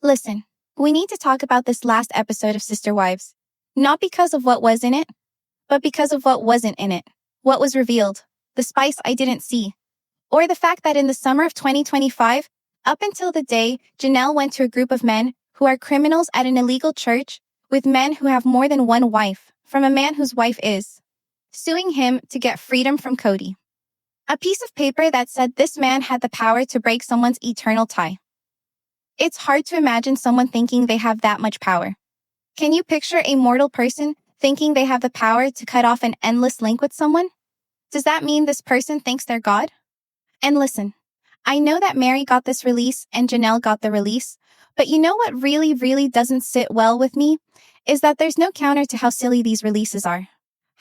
Listen, we need to talk about this last episode of Sister Wives. Not because of what was in it, but because of what wasn't in it. What was revealed, the spice I didn't see, or the fact that in the summer of 2025, up until the day Janelle went to a group of men who are criminals at an illegal church with men who have more than one wife from a man whose wife is suing him to get freedom from Kody. A piece of paper that said this man had the power to break someone's eternal tie. It's hard to imagine someone thinking they have that much power. Can you picture a mortal person thinking they have the power to cut off an endless link with someone? Does that mean this person thinks they're God? And listen, I know that Meri got this release and Janelle got the release, but you know what really doesn't sit well with me? Is that there's no counter to how silly these releases are.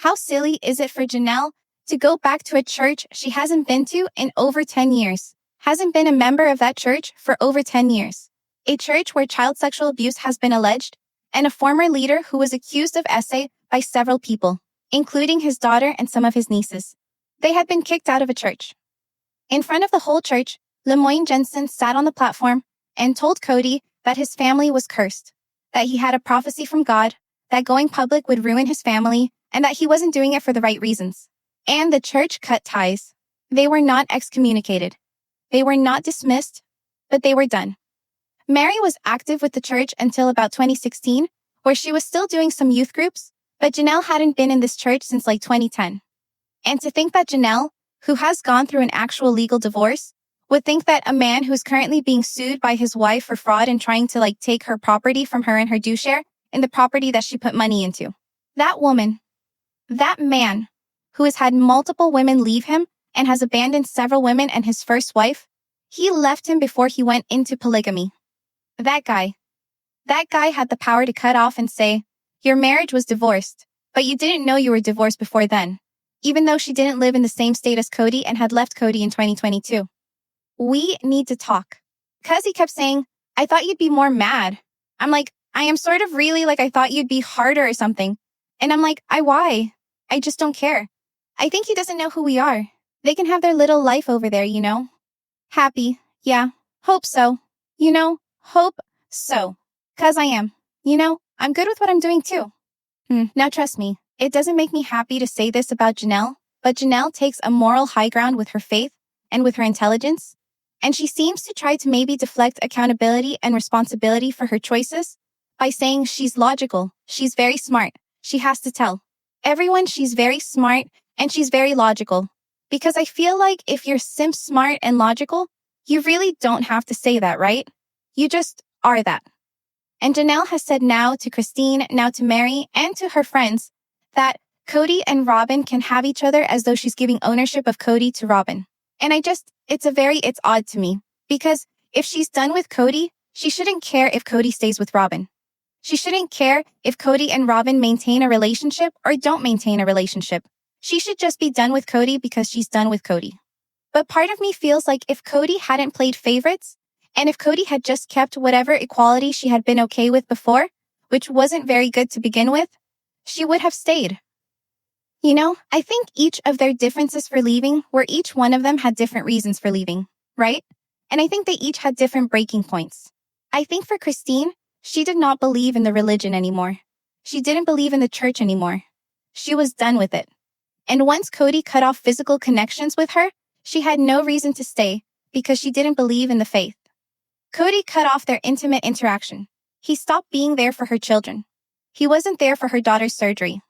How silly is it for Janelle to go back to a church she hasn't been to in over 10 years? Hasn't been a member of that church for over 10 years. A church where child sexual abuse has been alleged, and a former leader who was accused of SA by several people, including his daughter and some of his nieces. They had been kicked out of a church. In front of the whole church, Lemoyne Jensen sat on the platform and told Kody that his family was cursed, that he had a prophecy from God, that going public would ruin his family, and that he wasn't doing it for the right reasons. And the church cut ties. They were not excommunicated. They were not dismissed, but they were done. Meri was active with the church until about 2016, where she was still doing some youth groups, but Janelle hadn't been in this church since like 2010. And to think that Janelle, who has gone through an actual legal divorce, would think that a man who's currently being sued by his wife for fraud and trying to take her property from her and her due share in the property that she put money into. That woman, that man, who has had multiple women leave him and has abandoned several women and his first wife, he left him before he went into polygamy. That guy had the power to cut off and say, your marriage was divorced, but you didn't know you were divorced before then, even though she didn't live in the same state as Kody and had left Kody in 2022. We need to talk. Because he kept saying, I thought you'd be more mad. I'm like, I am sort of really I thought you'd be harder or something. And I'm like, why? I just don't care. I think he doesn't know who we are. They can have their little life over there, Happy. Yeah. Hope so. Hope so. 'Cause I am. I'm good with what I'm doing too. Now trust me, it doesn't make me happy to say this about Janelle, but Janelle takes a moral high ground with her faith and with her intelligence, and she seems to try to maybe deflect accountability and responsibility for her choices by saying she's logical, she's very smart, she has to tell everyone she's very smart and she's very logical. Because I feel like if you're simp smart and logical, you really don't have to say that, right? You just are that. And Janelle has said now to Christine, now to Meri, and to her friends that Kody and Robyn can have each other as though she's giving ownership of Kody to Robyn. And it's odd to me. Because if she's done with Kody, she shouldn't care if Kody stays with Robyn. She shouldn't care if Kody and Robyn maintain a relationship or don't maintain a relationship. She should just be done with Kody because she's done with Kody. But part of me feels like if Kody hadn't played favorites, and if Kody had just kept whatever equality she had been okay with before, which wasn't very good to begin with, she would have stayed. I think each of their differences for leaving were each one of them had different reasons for leaving, right? And I think they each had different breaking points. I think for Christine, she did not believe in the religion anymore. She didn't believe in the church anymore. She was done with it. And once Kody cut off physical connections with her, she had no reason to stay because she didn't believe in the faith. Kody cut off their intimate interaction. He stopped being there for her children. He wasn't there for her daughter's surgery.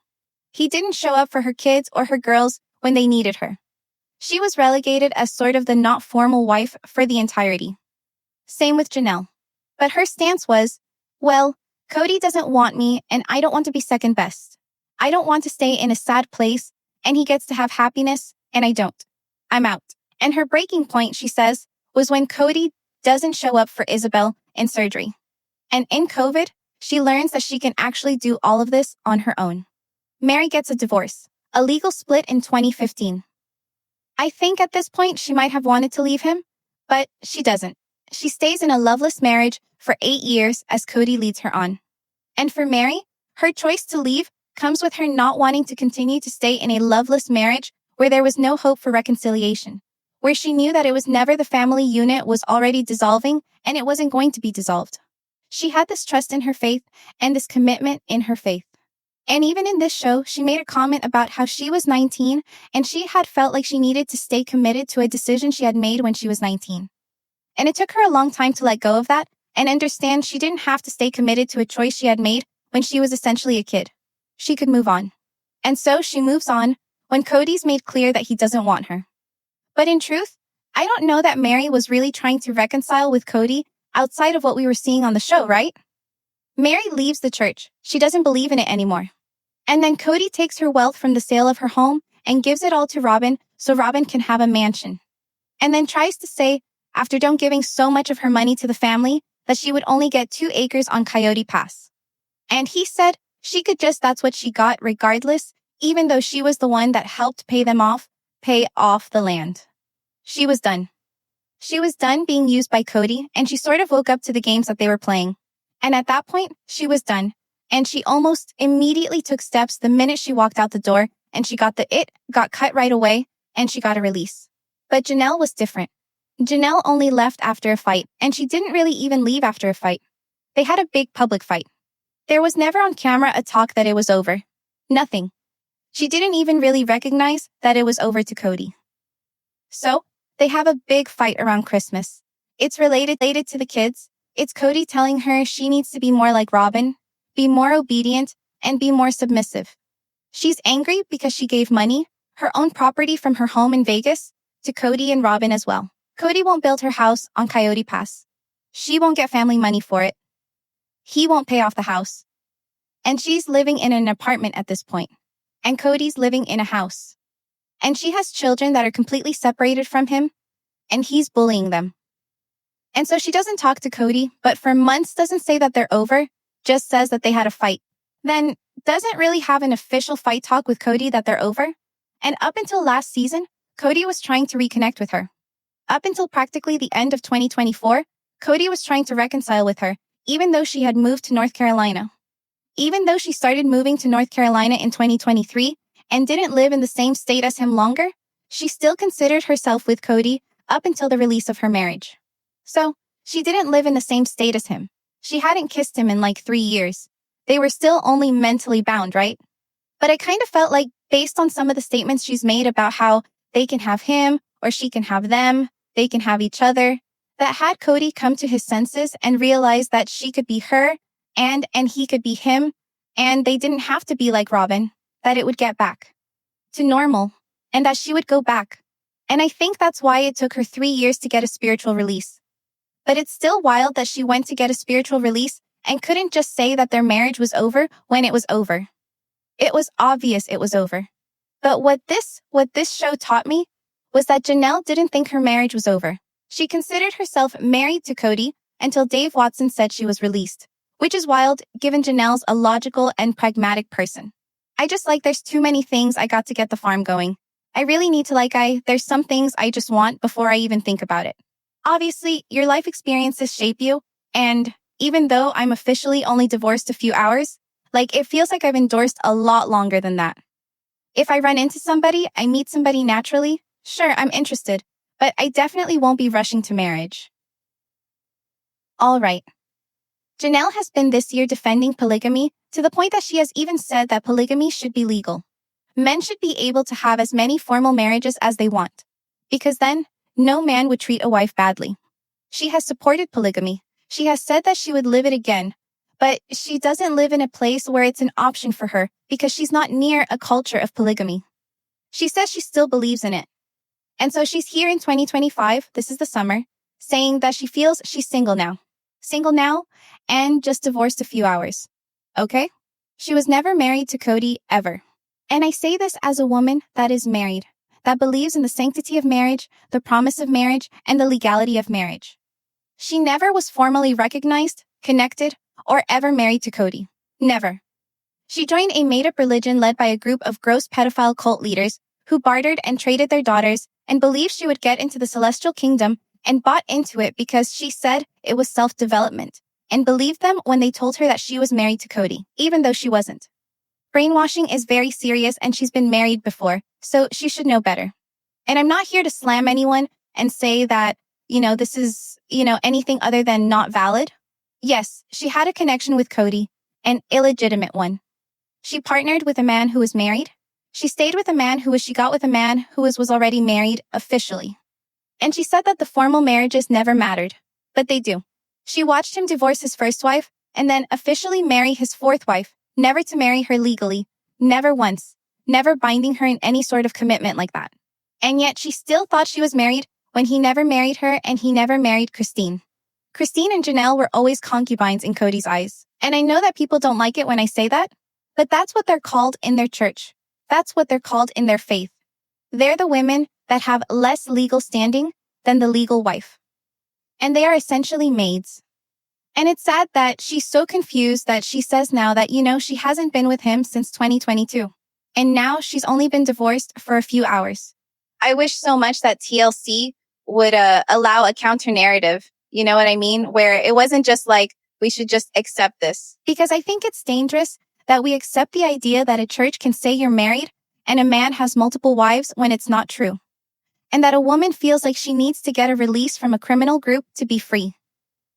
He didn't show up for her kids or her girls when they needed her. She was relegated as sort of the not formal wife for the entirety. Same with Janelle. But her stance was, well, Kody doesn't want me and I don't want to be second best. I don't want to stay in a sad place and he gets to have happiness and I don't. I'm out. And her breaking point, she says, was when Kody doesn't show up for Isabel in surgery. And in COVID, she learns that she can actually do all of this on her own. Meri gets a divorce, a legal split in 2015. I think at this point she might have wanted to leave him, but she doesn't. She stays in a loveless marriage for 8 years as Kody leads her on. And for Meri, her choice to leave comes with her not wanting to continue to stay in a loveless marriage where there was no hope for reconciliation, where she knew that it was never the family unit was already dissolving and it wasn't going to be dissolved. She had this trust in her faith and this commitment in her faith. And even in this show, she made a comment about how she was 19 and she had felt like she needed to stay committed to a decision she had made when she was 19. And it took her a long time to let go of that and understand she didn't have to stay committed to a choice she had made when she was essentially a kid. She could move on. And so she moves on when Kody's made clear that he doesn't want her. But in truth, I don't know that Meri was really trying to reconcile with Kody outside of what we were seeing on the show, right? Meri leaves the church. She doesn't believe in it anymore. And then Kody takes her wealth from the sale of her home and gives it all to Robyn so Robyn can have a mansion. And then tries to say, after don't giving so much of her money to the family, that she would only get 2 acres on Coyote Pass. And he said she could just that's what she got regardless, even though she was the one that helped pay off the land. She was done. She was done being used by Kody, and she sort of woke up to the games that they were playing. And at that point, she was done. And she almost immediately took steps the minute she walked out the door, and she got cut right away, and she got a release. But Janelle was different. Janelle only left after a fight, and she didn't really even leave after a fight. They had a big public fight. There was never on camera a talk that it was over. Nothing. She didn't even really recognize that it was over to Kody. So, they have a big fight around Christmas. It's related to the kids. It's Kody telling her she needs to be more like Robyn, be more obedient, and be more submissive. She's angry because she gave money, her own property from her home in Vegas, to Kody and Robyn as well. Kody won't build her house on Coyote Pass. She won't get family money for it. He won't pay off the house. And she's living in an apartment at this point. And Kody's living in a house. And she has children that are completely separated from him, and he's bullying them. And so she doesn't talk to Kody, but for months doesn't say that they're over, just says that they had a fight. Then doesn't really have an official fight talk with Kody that they're over. And up until last season, Kody was trying to reconnect with her. Up until practically the end of 2024, Kody was trying to reconcile with her, even though she had moved to North Carolina. Even though she started moving to North Carolina in 2023 and didn't live in the same state as him longer, she still considered herself with Kody up until the release of her marriage. So, she didn't live in the same state as him. She hadn't kissed him in like 3 years. They were still only mentally bound, right? But I kind of felt like, based on some of the statements she's made about how they can have him or she can have them, they can have each other, that had Kody come to his senses and realize that she could be her and he could be him, and they didn't have to be like Robyn, that it would get back to normal and that she would go back. And I think that's why it took her 3 years to get a spiritual release. But it's still wild that she went to get a spiritual release and couldn't just say that their marriage was over when it was over. It was obvious it was over. But what this show taught me was that Janelle didn't think her marriage was over. She considered herself married to Kody until Dave Watson said she was released, which is wild given Janelle's a logical and pragmatic person. I just like there's too many things I got to get the farm going. I really need to there's some things I just want before I even think about it. Obviously, your life experiences shape you, and even though I'm officially only divorced a few hours, it feels like I've endorsed a lot longer than that. If I run into somebody, I meet somebody naturally, sure, I'm interested, but I definitely won't be rushing to marriage. All right. Janelle has been this year defending polygamy to the point that she has even said that polygamy should be legal. Men should be able to have as many formal marriages as they want, because then no man would treat a wife badly. She has supported polygamy. She has said that she would live it again, but she doesn't live in a place where it's an option for her because she's not near a culture of polygamy. She says she still believes in it. And so she's here in 2025, this is the summer, saying that she feels she's single now. Single now and just divorced a few hours. Okay? She was never married to Kody ever. And I say this as a woman that is married, that believes in the sanctity of marriage, the promise of marriage, and the legality of marriage. She never was formally recognized, connected, or ever married to Kody. Never. She joined a made-up religion led by a group of gross pedophile cult leaders who bartered and traded their daughters and believed she would get into the celestial kingdom and bought into it because she said it was self-development and believed them when they told her that she was married to Kody, even though she wasn't. Brainwashing is very serious and she's been married before, so she should know better. And I'm not here to slam anyone and say that, this is, anything other than not valid. Yes, she had a connection with Kody, an illegitimate one. She partnered with a man who was married. She stayed with a man she got with a man who was already married officially. And she said that the formal marriages never mattered. But they do. She watched him divorce his first wife and then officially marry his fourth wife, never to marry her legally, never once, never binding her in any sort of commitment like that. And yet she still thought she was married when he never married her and he never married Christine. Christine and Janelle were always concubines in Kody's eyes. And I know that people don't like it when I say that, but that's what they're called in their church. That's what they're called in their faith. They're the women that have less legal standing than the legal wife. And they are essentially maids. And it's sad that she's so confused that she says now that, she hasn't been with him since 2022. And now she's only been divorced for a few hours. I wish so much that TLC would allow a counter narrative, you know what I mean? Where it wasn't just like, we should just accept this. Because I think it's dangerous that we accept the idea that a church can say you're married and a man has multiple wives when it's not true. And that a woman feels like she needs to get a release from a criminal group to be free.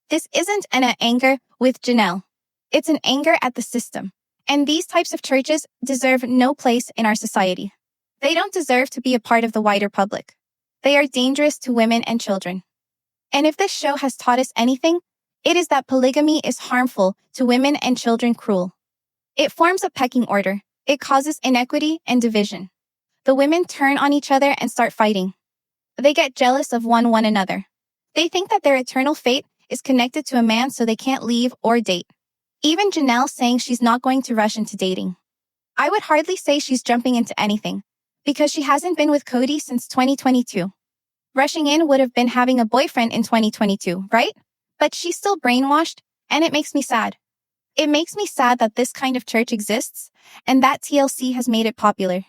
This isn't an anger with Janelle. It's an anger at the system. And these types of churches deserve no place in our society. They don't deserve to be a part of the wider public. They are dangerous to women and children. And if this show has taught us anything, it is that polygamy is harmful to women and children cruel. It forms a pecking order. It causes inequity and division. The women turn on each other and start fighting. They get jealous of one another. They think that their eternal fate is connected to a man so they can't leave or date. Even Janelle saying she's not going to rush into dating. I would hardly say she's jumping into anything, because she hasn't been with Kody since 2022. Rushing in would have been having a boyfriend in 2022, right? But she's still brainwashed, and it makes me sad. It makes me sad that this kind of church exists, and that TLC has made it popular.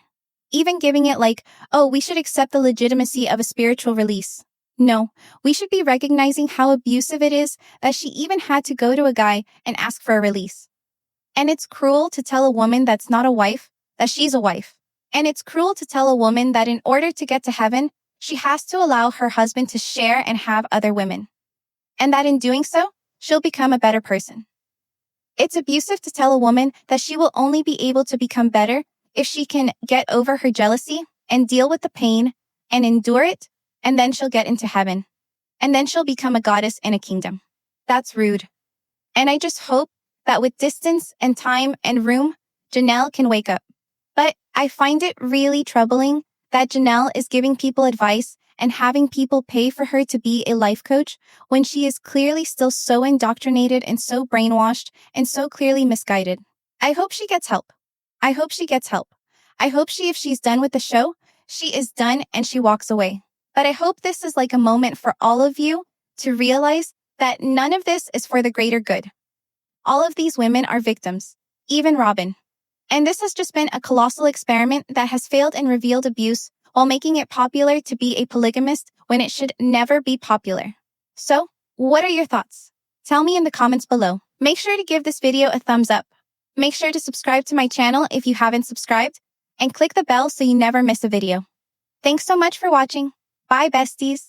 Even giving it like, oh, we should accept the legitimacy of a spiritual release. No, we should be recognizing how abusive it is that she even had to go to a guy and ask for a release. And it's cruel to tell a woman that's not a wife that she's a wife. And it's cruel to tell a woman that in order to get to heaven, she has to allow her husband to share and have other women. And that in doing so, she'll become a better person. It's abusive to tell a woman that she will only be able to become better if she can get over her jealousy and deal with the pain and endure it, and then she'll get into heaven. And then she'll become a goddess in a kingdom. That's rude. And I just hope that with distance and time and room, Janelle can wake up. But I find it really troubling that Janelle is giving people advice and having people pay for her to be a life coach when she is clearly still so indoctrinated and so brainwashed and so clearly misguided. I hope she gets help. I hope she gets help. I hope if she's done with the show, she is done and she walks away. But I hope this is like a moment for all of you to realize that none of this is for the greater good. All of these women are victims, even Robyn. And this has just been a colossal experiment that has failed and revealed abuse while making it popular to be a polygamist when it should never be popular. So, what are your thoughts? Tell me in the comments below. Make sure to give this video a thumbs up. Make sure to subscribe to my channel if you haven't subscribed, and click the bell so you never miss a video. Thanks so much for watching. Bye, besties.